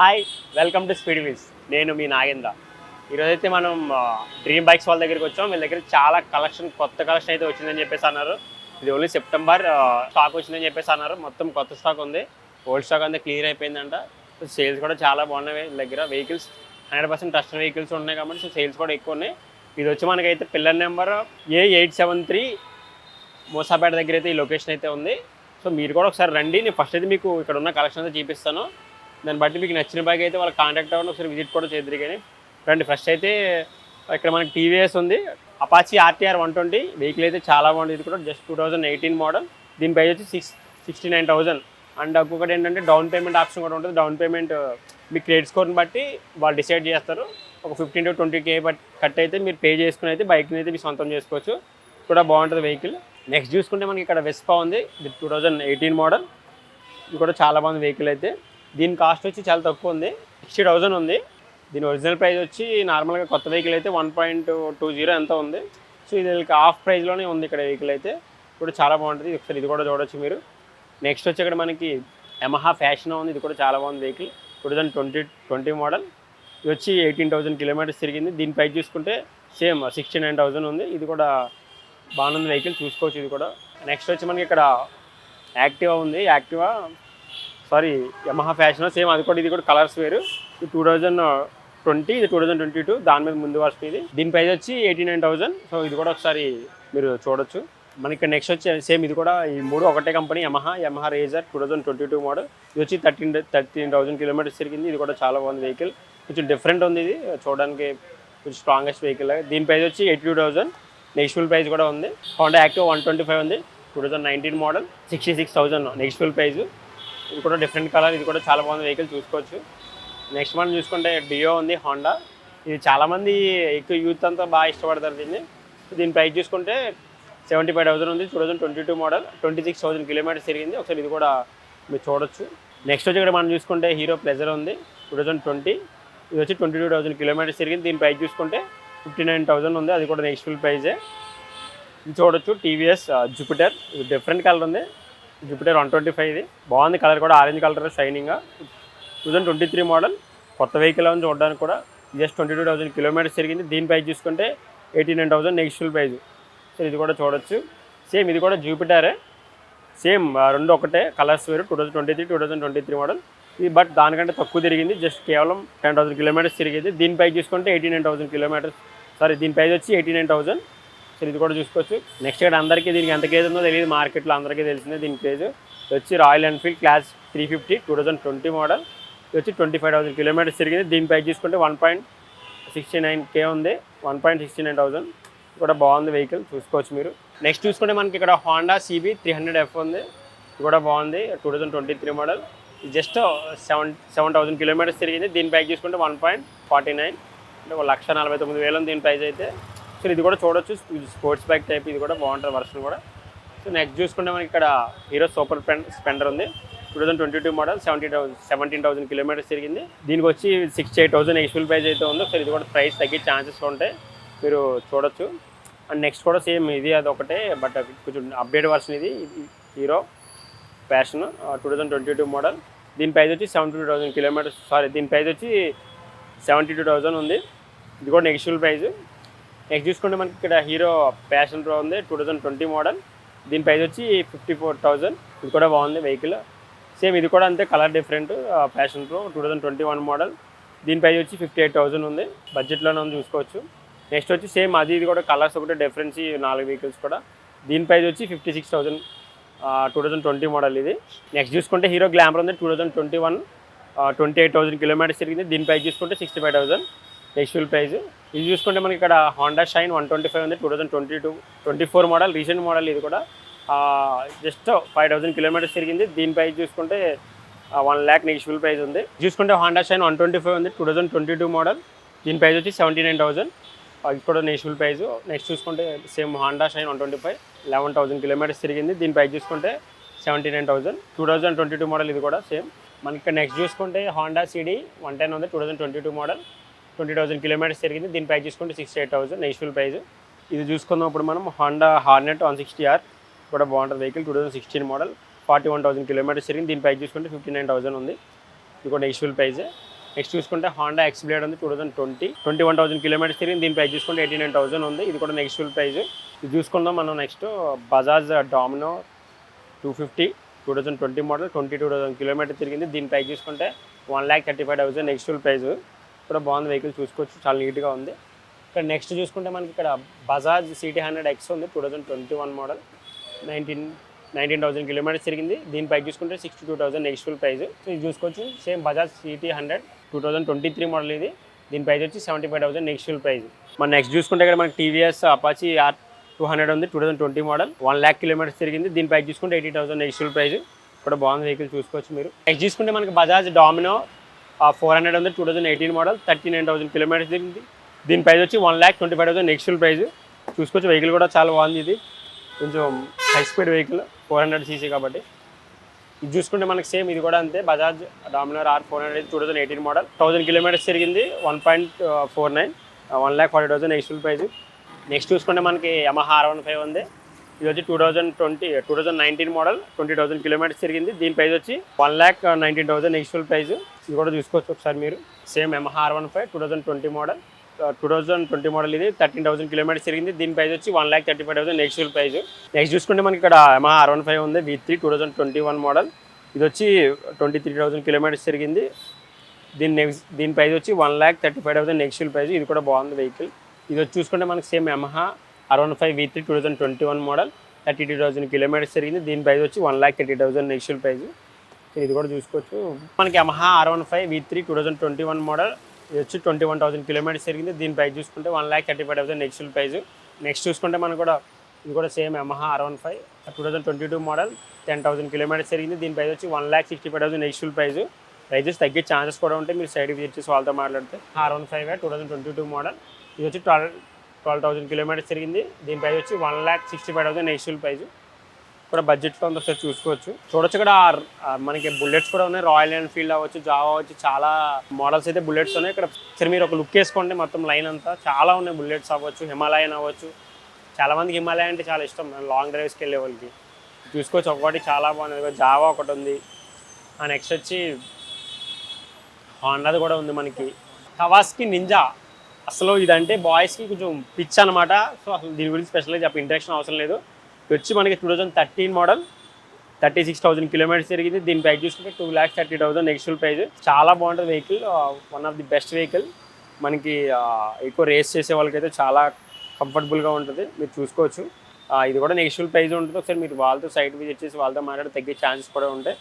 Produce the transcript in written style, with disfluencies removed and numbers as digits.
Hi, welcome to speed wheels. నేను మీ నాగేంద్ర. ఈరోజైతే మనం డ్రీమ్ బైక్స్ వాళ్ళ దగ్గరికి వచ్చాం. వీళ్ళ దగ్గర చాలా కొత్త కలెక్షన్ అయితే వచ్చిందని చెప్పేసి అన్నారు. ఇది ఓన్లీ సెప్టెంబర్ స్టాక్ వచ్చిందని చెప్పేసి అన్నారు. మొత్తం కొత్త స్టాక్ ఉంది, ఓల్డ్ స్టాక్ అంతా క్లియర్ అయిపోయిందంట. సేల్స్ కూడా చాలా బాగున్నాయి. వీళ్ళ దగ్గర వెహికల్స్ 100% ట్రస్టెడ్ వెహికల్స్ ఉన్నాయి కాబట్టి సేల్స్ కూడా ఎక్కువ ఉన్నాయి. ఇది వచ్చి మనకైతే పిల్లర్ నెంబర్ A873 మోసాపేట దగ్గర అయితే ఈ లొకేషన్ అయితే ఉంది. సో మీరు కూడా ఒకసారి రండి. నేను ఫస్ట్ అయితే మీకు ఇక్కడ ఉన్న కలెక్షన్ అయితే చూపిస్తాను. దాన్ని బట్టి మీకు నచ్చిన బైక్ అయితే వాళ్ళకి కాంటాక్ట్ అవ్వండి, ఒకసారి విజిట్ కూడా చేద్దరు. కానీ రండి. ఫస్ట్ అయితే ఇక్కడ మనకి టీవీఎస్ ఉంది, అపాచీ RTR 120 వెహికల్ అయితే చాలా బాగుంది. ఇది కూడా జస్ట్ 2018 మోడల్. దీని ప్రైస్ వచ్చి 69,000. అండ్ ఒక్కొక్కటి ఏంటంటే డౌన్ పేమెంట్ ఆప్షన్ కూడా ఉంటుంది. డౌన్ పేమెంట్ మీ క్రెడిట్ స్కోర్ని బట్టి వాళ్ళు డిసైడ్ చేస్తారు. ఒక 15 to 20K కట్ అయితే మీరు పే చేసుకుని అయితే బైక్ని అయితే మీరు సొంతం చేసుకోవచ్చు. కూడా బాగుంటుంది వెహికల్. నెక్స్ట్ చూసుకుంటే మనకి ఇక్కడ వెస్పా ఉంది. ఇది 2018 మోడల్. ఇది కూడా చాలా బాగుంది వెహికల్ అయితే. దీని కాస్ట్ వచ్చి చాలా తక్కువ ఉంది, 60,000 ఉంది. దీని ఒరిజినల్ ప్రైస్ వచ్చి నార్మల్గా కొత్త వెహికల్ అయితే 1.20 ఎంత ఉంది. సో ఇది హాఫ్ ప్రైస్లోనే ఉంది ఇక్కడ వెహికల్ అయితే. కూడా చాలా బాగుంటుంది. ఒకసారి ఇది కూడా చూడవచ్చు మీరు. నెక్స్ట్ వచ్చి ఇక్కడ మనకి యమహా ఫ్యాషన్ ఉంది. ఇది కూడా చాలా బాగుంది వెహికల్. 2020 మోడల్. ఇది వచ్చి 18,000 కిలోమీటర్స్ తిరిగింది. దీని ప్రైస్ చూసుకుంటే సేమ్ 69,000 ఉంది. ఇది కూడా బాగుంది వెహికల్, చూసుకోవచ్చు ఇది కూడా. నెక్స్ట్ వచ్చి మనకి ఇక్కడ యాక్టివా ఉంది. యమహా ఫ్యాషన్ సేమ్, అది కూడా ఇది కూడా కలర్స్ వేరు. ఇది 2020, ఇది 2022. దాని మీద ముందు వర్షన్ ఇది. దీని ప్రైస్ వచ్చి 89,000. సో ఇది కూడా ఒకసారి మీరు చూడొచ్చు. మనకి నెక్స్ట్ వచ్చి సేమ్, ఇది కూడా ఈ మూడు ఒకటే కంపెనీ, యమహా రేజర్ 2022 మోడల్. ఇది వచ్చి 13,000 కిలోమీటర్స్ తిరిగింది. ఇది కూడా చాలా బాగుంది వెహికల్. కొంచెం డిఫరెంట్ ఉంది ఇది చూడడానికి, కొంచెం స్ట్రాంగెస్ట్ వెహికల్. దీని ప్రైస్ వచ్చి 82,000. నెగిషియబుల్ ప్రైస్ కూడా ఉంది. హోండా యాక్టివ్ 125 ఉంది, 2019 మోడల్. 66,000 negotiable price. ఇది కూడా డిఫరెంట్ కలర్. ఇది కూడా చాలా బాగుంది వెహికల్, చూసుకోవచ్చు. నెక్స్ట్ మనం చూసుకుంటే డియో ఉంది, హోండా. ఇది చాలామంది ఎక్కువ యూత్ అంతా బాగా ఇష్టపడతారు దీన్ని. దీని ప్రైస్ చూసుకుంటే 75,000 ఉంది, 2022 మోడల్. 26,000 కిలోమీటర్స్ తిరిగింది. ఒకసారి ఇది కూడా మీరు చూడొచ్చు. నెక్స్ట్ వచ్చి ఇక్కడ మనం చూసుకుంటే హీరో ప్లెజర్ ఉంది, 2020. ఇది వచ్చి 22,000 కిలోమీటర్స్ తిరిగింది. దీని ప్రైస్ చూసుకుంటే 59,000 ఉంది, అది కూడా నెగిషియబుల్ ప్రైజే. ఇది చూడొచ్చు. TVS Jupiter. ఇది డిఫరెంట్ కలర్ ఉంది, జూపిటర్ 125. ఇది బాగుంది కలర్ కూడా, ఆరెంజ్ కలర్ షైనింగ్గా. 2023 మోడల్. కొత్త వెహికల్ అని చూడడానికి కూడా. జస్ట్ 22,000 కిలోమీటర్స్ తిరిగింది. దీని ప్రైస్ చూసుకుంటే 89,000 నెగిషియబుల్ ప్రైజ్. సో ఇది కూడా చూడొచ్చు. సేమ్ ఇది కూడా జూపిటరే, సేమ్ రెండు ఒకటే, కలర్స్ వేరు. 2023 మోడల్. ఇది బట్ దానికంటే తక్కువ తిరిగింది, జస్ట్ కేవలం 10,000 కిలోమీటర్స్ తిరిగింది. దీని ప్రైస్ చూసుకుంటే 89,000 కిలోమీటర్స్. దీని ప్రైస్ వచ్చి 89,000. సో ఇది కూడా చూసుకోవచ్చు. నెక్స్ట్ ఇక్కడ అందరికీ దీనికి ఎంత కేజ్ ఉందో తెలియదు, మార్కెట్లో అందరికీ తెలిసిందే దీని కేజ్. ఇది వచ్చి రాయల్ ఎన్ఫీల్డ్ క్లాస్ 350 2020 మోడల్. ఇది వచ్చి 25,000 కిలోమీటర్స్ తిరిగింది. దీని ప్రైస్ చూసుకుంటే 1.69K ఉంది, 1.69,000. కూడా బాగుంది వెహికల్, చూసుకోవచ్చు మీరు. నెక్స్ట్ చూసుకుంటే మనకి ఇక్కడ హోండా CB 300F ఉంది. ఇది కూడా బాగుంది, 2023 మోడల్. ఇది జస్ట్ 7,000 కిలోమీటర్స్ తిరిగింది. దీని ప్రైస్ చూసుకుంటే 1.49, అంటే 1,49,000 దీని ప్రైస్ అయితే. సో ఇది కూడా చూడొచ్చు. ఇది స్పోర్ట్స్ బైక్ టైప్, ఇది కూడా బాగుంటుంది వర్షన్ కూడా. సో నెక్స్ట్ చూసుకుంటే మనకి ఇక్కడ హీరో సూపర్ స్ప్లెండర్ ఉంది, 2022 మోడల్. 17,000 కిలోమీటర్స్ తిరిగింది. దీనికి వచ్చి 68,000 నెగిషియబుల్ ప్రైస్ అయితే ఉంది. సో ఇది కూడా ప్రైస్ తగ్గే ఛాన్సెస్ ఉంటాయి, మీరు చూడొచ్చు. అండ్ నెక్స్ట్ కూడా సేమ్ ఇది అది ఒకటే, బట్ కొంచెం అప్డేట్ వర్షన్. ఇది హీరో ప్యాషన్ 2022 మోడల్. దీని ప్రైస్ వచ్చి 72,000 కిలోమీటర్స్. దీని ప్రైస్ వచ్చి 72,000 ఉంది. ఇది కూడా నెగిషియబుల్ ప్రైస్. నెక్స్ట్ చూసుకుంటే మనకి ఇక్కడ హీరో ప్యాషన్ ప్రో ఉంది, 2020 మోడల్. దీని ప్రైస్ వచ్చి 54,000. ఇది కూడా బాగుంది వెహికల్. సేమ్ ఇది కూడా అంతే, colour different. Passion pro 2021 model. దీని ప్రైస్ వచ్చి 58,000 ఉంది, బడ్జెట్లోనే ఉంది, చూసుకోవచ్చు. నెక్స్ట్ వచ్చి సేమ్ ఇది కూడా కలర్స్ ఒకటే డిఫరెన్స్, 4 వెహికల్స్ కూడా. దీని ప్రైస్ వచ్చి 56,000, 2020 మోడల్ ఇది. నెక్స్ట్ చూసుకుంటే హీరో గ్లామర్ ఉంది, 2021, 28,000 కిలోమీటర్స్ తిరిగింది. దీని ప్రైస్ చూసుకుంటే 65,000 నెగిషియబుల్ ప్రైస్. ఇది చూసుకుంటే మనకి ఇక్కడ హోండా షైన్ 125 ఉంది, 2024 మోడల్, రీసెంట్ మోడల్. ఇది కూడా జస్ట్ 5,000 కిలోమీటర్స్ తిరిగింది. దీని ప్రైస్ చూసుకుంటే 1 lakh నెగిషియబుల్ ప్రైస్ ఉంది. చూసుకుంటే హోండా షైన్ 125 ఉంది, 2022 మోడల్. దీని ప్రైస్ వచ్చి 79,000, ఇది కూడా నెగిషియబుల్ ప్రైస్. నెక్స్ట్ చూసుకుంటే సేమ్ హోండా షైన్ 125, 11,000 కిలోమీటర్స్ తిరిగింది. దీని ప్రైస్ చూసుకుంటే 79,000, 2022 మోడల్. ఇది కూడా సేమ్. మనకి ఇక్కడ నెక్స్ట్ చూసుకుంటే హోండా CD 110 ఉంది, 2022 మోడల్. 20,000 కిలోమీటర్స్ తిరిగింది. దీని ప్రైస్ చూసుకుంటే 68,000 నెగిషియబుల్ ప్రైస్. ఇది చూసుకుందాం ఇప్పుడు మనం. హోండా హార్నెట్ 160R కూడా బాగుంటుంది వెహికల్, 2016 మోడల్. 41,000 కిలోమీటర్స్ తిరిగింది. దీని ప్రైస్ చూసుకుంటే 59,000 ఉంది. ఇది కూడా నెగిషియబుల్ ప్రైజే. నెక్స్ట్ చూసుకుంటే హాండా ఎక్స్బ్లేడ్ ఉంది 2020 21,000 కిలోమీటర్స్ తిరిగి దీని ప్రైస్ చూసుకుంటే 89,000 ఉంది. ఇది కూడా నెక్స్ట్ఫుల్ ప్రైస్. ఇది చూసుకుందాం మనం. Next Bajaj Dominar 250 2020 model 22,000 kilometre తిరిగింది. దీని ప్రైస్ చూసుకుంటే 1,35,000 నెక్స్ట్ఫుల్ ప్రైస్. కూడా బాగుంది వెహికల్, చూసుకోవచ్చు, చాలా నీట్గా ఉంది. ఇక్కడ నెక్స్ట్ చూసుకుంటే మనకి ఇక్కడ బజాజ్ సిటీ 100X ఉంది 2021 మోడల్ 19,000 కిలోమీటర్స్ తిరిగింది. దీని ప్రైస్ చూసుకుంటే 62,000 నెక్స్ట్ఫుల్ ప్రైస్. సో ఇది చూసుకోవచ్చు, సేమ్ బజాజ్ సిటీ 100 2023 మోడల్ ఇది. దీని ప్రైస్ వచ్చి 75,000 నెక్స్ట్ఫుల్ ప్రైస్. మన నెక్స్ట్ చూసుకుంటే ఇక్కడ మనకి టీవీఎస్ అపాచీ R200 ఉంది 2020 మోడల్ 1,00,000 కిలోమీటర్స్ తిరిగింది. దీని ప్రైస్ చూసుకుంటే 80,000 నెక్స్ట్ఫుల్ ప్రైస్. కూడా బాగుంది వెహికల్, చూసుకోవచ్చు మీరు. నెక్స్ట్ చూసుకుంటే మనకి బజాజ్ డామినో 400 ఉంది 2018 మోడల్ 39,000 కిలోమీటర్స్ తిరిగింది. దీని ప్రైస్ వచ్చి 1,25,000 నెక్స్ట్ఫుల్ ప్రైస్. చూసుకోవచ్చు వెహికల్ కూడా చాలా బాగుంది. ఇది కొంచెం హై స్పీడ్ వెహికల్ 400cc కాబట్టి. ఇది చూసుకుంటే మనకి సేమ్ ఇది కూడా అంతే, Bajaj Dominar R400 2018 model 1000 kilometres తిరిగింది 1.49 1,40,000 నెక్స్ట్ఫుల్ ప్రైస్. నెక్స్ట్ చూసుకుంటే మనకి యమహా R15 ఉంది. ఇది వచ్చి 2019 మోడల్ 20,000 కిలోమీటర్స్ తిరిగింది. దీని ప్రైస్ వచ్చి 1,19,000 నెక్స్ట్ఫుల్ ప్రైస్. ఇది కూడా చూసుకోవచ్చు ఒకసారి మీరు. Same Yamaha R15 2020 model 2020 model ఇది 13,000 కిలోమీటర్స్ తిరిగింది. దీని ప్రైస్ వచ్చి 1,35,000 నెక్స్ట్ఫుల్ ప్రైస్. నెక్స్ట్ చూసుకుంటే మనకి ఇక్కడ యమహా R15 ఉంది V3 2021 మోడల్. ఇది వచ్చి 23,000 కిలోమీటర్స్ తిరిగింది. దీని ప్రైస్ వచ్చి 1,35,000 నెక్స్ట్ఫుల్ ప్రైస్. ఇది కూడా బాగుంది వెహికల్. ఇది వచ్చి చూసుకుంటే మనకి same Yamaha R15 V3 2021 model 32,000 kilometres తిరిగింది. దీని ప్రైస్ వచ్చి 1,30,000 నెక్స్ట్ఫుల్ ప్రైస్. ఇది కూడా చూసుకోవచ్చు. మనకి యమహా R15 V3 2021 మోడల్ ఇది వచ్చి 21,000 కిలోమీటర్స్ తిరిగింది. దీని ప్రైస్ చూసుకుంటే 1,35,000 నెక్స్ట్ఫుల్ ప్రైస్. నెక్స్ట్ చూసుకుంటే మనకు కూడా ఇది కూడా same Yamaha R15 2022 model 10,000 kilometres తిరిగింది. దీని ప్రైస్ వచ్చి 1,65,000 నెక్స్ట్ఫుల్ ప్రైస్. ప్రైజెస్ తగ్గే ఛాన్సెస్ కూడా ఉంటాయి, మీరు సైడ్ విజిట్ చేసి వాళ్ళతో మాట్లాడితే. R15 2022 మోడల్ ఇది వచ్చి 12,000 కిలోమీటర్స్ తిరిగింది. దీని ప్రైస్ వచ్చి 1,65,000 నెక్స్ట్ఫుల్ ప్రైస్. కూడా బడ్జెట్లో ఉంది, ఒకసారి చూసుకోవచ్చు. చూడొచ్చు ఇక్కడ మనకి బుల్లెట్స్ కూడా ఉన్నాయి, రాయల్ ఎన్ఫీల్డ్ అవ్వచ్చు, జావా అవ్వచ్చు, చాలా మోడల్స్ అయితే బుల్లెట్స్ ఉన్నాయి. ఇక్కడ సరే మీరు ఒక లుక్ వేసుకోండి, మొత్తం లైన్ అంతా చాలా ఉన్నాయి. బుల్లెట్స్ అవ్వచ్చు, హిమాలయన్ అవ్వచ్చు. చాలామందికి హిమాలయన్ అంటే చాలా ఇష్టం, లాంగ్ డ్రైవ్స్కి వెళ్ళే వాళ్ళకి. చూసుకోవచ్చు, ఒకటి చాలా బాగుంది. జావా ఒకటి ఉంది. నెక్స్ట్ వచ్చి హాండాది కూడా ఉంది మనకి. కవాస్కి నింజా అసలు ఇదంటే బాయ్స్కి కొంచెం పిచ్ అనమాట. సో అసలు దీని గురించి స్పెషల్గా చెప్పి ఇంట్రడక్షన్ అవసరం లేదు. వచ్చి మనకి 2013 మోడల్ 36,000 కిలోమీటర్స్ తిరిగింది. దీని ప్రైస్ చూసుకుంటే 2,30,000 నెక్స్ట్ఫుల్ ప్రైస్. చాలా బాగుంటుంది vehicle, one of the best vehicle. మనకి ఎక్కువ రేస్ చేసే వాళ్ళకైతే చాలా కంఫర్టబుల్గా ఉంటుంది, మీరు చూసుకోవచ్చు. ఇది కూడా నెక్స్ట్ఫుల్ ప్రైస్ ఉంటుంది. ఒకసారి మీరు వాళ్ళతో సైట్ విజిట్ చేసి వాళ్ళతో మాట్లాడి తగ్గే ఛాన్సెస్ కూడా ఉంటాయి.